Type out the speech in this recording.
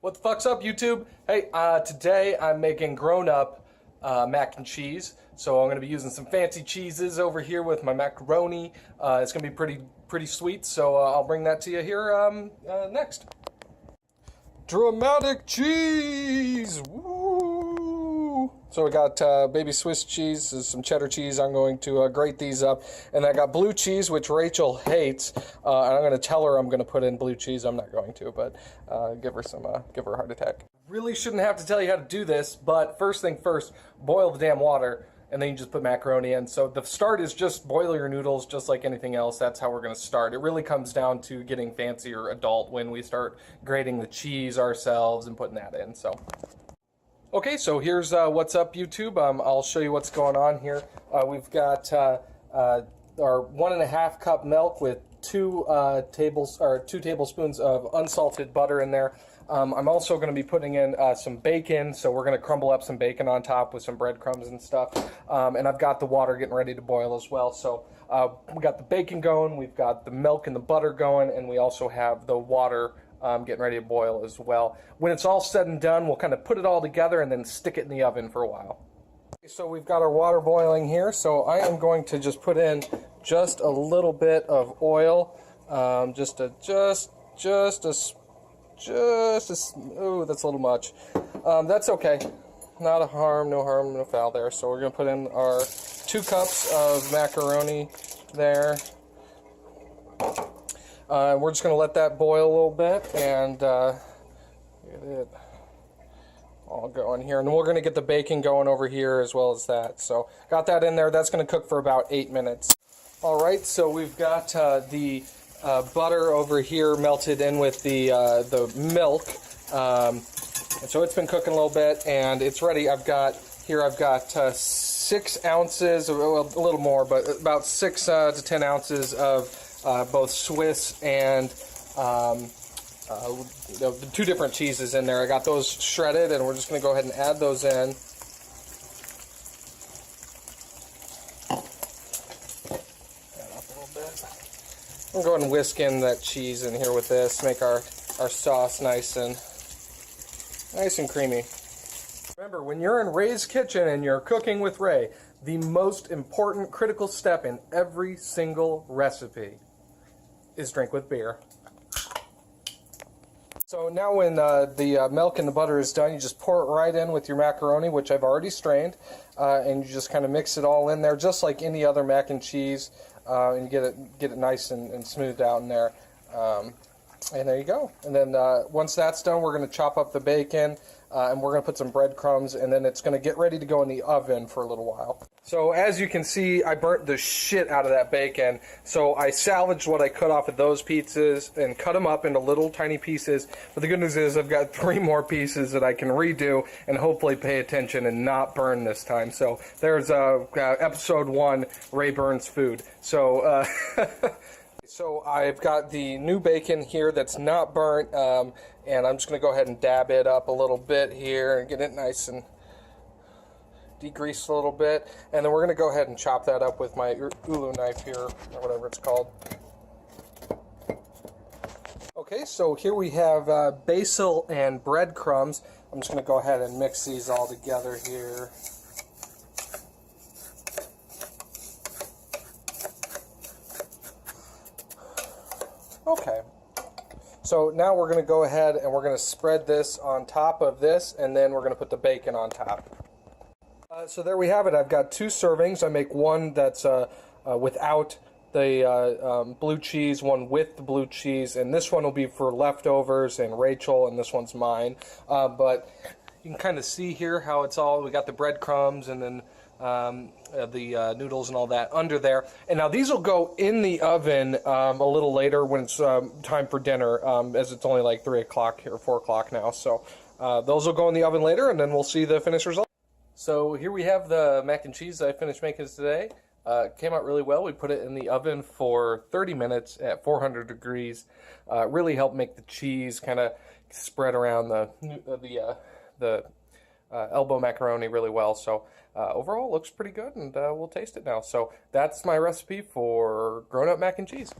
What the fuck's up, YouTube? Hey, today I'm making grown-up mac and cheese. So I'm going to be using some fancy cheeses over here with my macaroni. It's going to be pretty sweet, so I'll bring that to you here next. Dramatic cheese! Woo! So we got baby Swiss cheese, some cheddar cheese. I'm going to grate these up. And I got blue cheese, which Rachel hates. And I'm going to tell her I'm going to put in blue cheese. I'm not going to, but give her a heart attack. Really shouldn't have to tell you how to do this, but first thing first, boil the damn water, and then you just put macaroni in. So the start is just boil your noodles just like anything else. That's how we're going to start. It really comes down to getting fancy or adult when we start grating the cheese ourselves and putting that in. So. Okay, so here's what's up, YouTube. I'll show you what's going on here. We've got our 1.5 cup milk with 2 tablespoons of unsalted butter in there. I'm also going to be putting in some bacon, so we're going to crumble up some bacon on top with some breadcrumbs and stuff. And I've got the water getting ready to boil as well. So we got the bacon going, we've got the milk and the butter going, and we also have the water getting ready to boil as well. When it's all said and done, we'll kind of put it all together and then stick it in the oven for a while. So we've got our water boiling here, so I am going to just put in just a little bit of oil, oh, that's a little much. That's okay. No harm, no foul there. So we're going to put in our 2 cups of macaroni there. We're just going to let that boil a little bit and get it all going here. And then we're going to get the bacon going over here as well as that. So got that in there. That's going to cook for about 8 minutes. All right, so we've got the butter over here melted in with the milk. And so it's been cooking a little bit and it's ready. I've got 6 ounces, well, a little more, but about 6 to 10 ounces of both Swiss and the 2 different cheeses in there. I got those shredded, and we're just going to go ahead and add those in. Add up a little bit. I'm going to go ahead and whisk in that cheese in here with this, make our sauce nice and creamy. Remember, when you're in Ray's kitchen and you're cooking with Ray, the most important critical step in every single recipe is drink with beer. So now when the milk and the butter is done, you just pour it right in with your macaroni, which I've already strained, and you just kind of mix it all in there, just like any other mac and cheese, and get it nice and smoothed out in there. And there you go. And then once that's done, we're going to chop up the bacon, and we're going to put some breadcrumbs, and then it's going to get ready to go in the oven for a little while. So as you can see, I burnt the shit out of that bacon. So I salvaged what I could off of those pieces and cut them up into little tiny pieces. But the good news is I've got 3 more pieces that I can redo and hopefully pay attention and not burn this time. So there's episode 1, Ray Burns Food. So So I've got the new bacon here that's not burnt, and I'm just going to go ahead and dab it up a little bit here and get it nice and degreased a little bit. And then we're going to go ahead and chop that up with my ulu knife here, or whatever it's called. Okay, so here we have basil and breadcrumbs. I'm just going to go ahead and mix these all together here. Okay, so now we're going to go ahead and we're going to spread this on top of this, and then we're going to put the bacon on top. So there we have it. I've got 2 servings. I make one that's without the blue cheese, one with the blue cheese, and this one will be for leftovers and Rachel, and this one's mine. But you can kind of see here how it's all, we got the breadcrumbs and then the noodles and all that under there. And now these will go in the oven a little later when it's time for dinner, as it's only like 3 o'clock or 4 o'clock now. So those will go in the oven later, and then we'll see the finished result. So here we have the mac and cheese that I finished making today. It came out really well. We put it in the oven for 30 minutes at 400 degrees. Really helped make the cheese kind of spread around the elbow macaroni really well. So overall, it looks pretty good, and we'll taste it now. So that's my recipe for grown-up mac and cheese.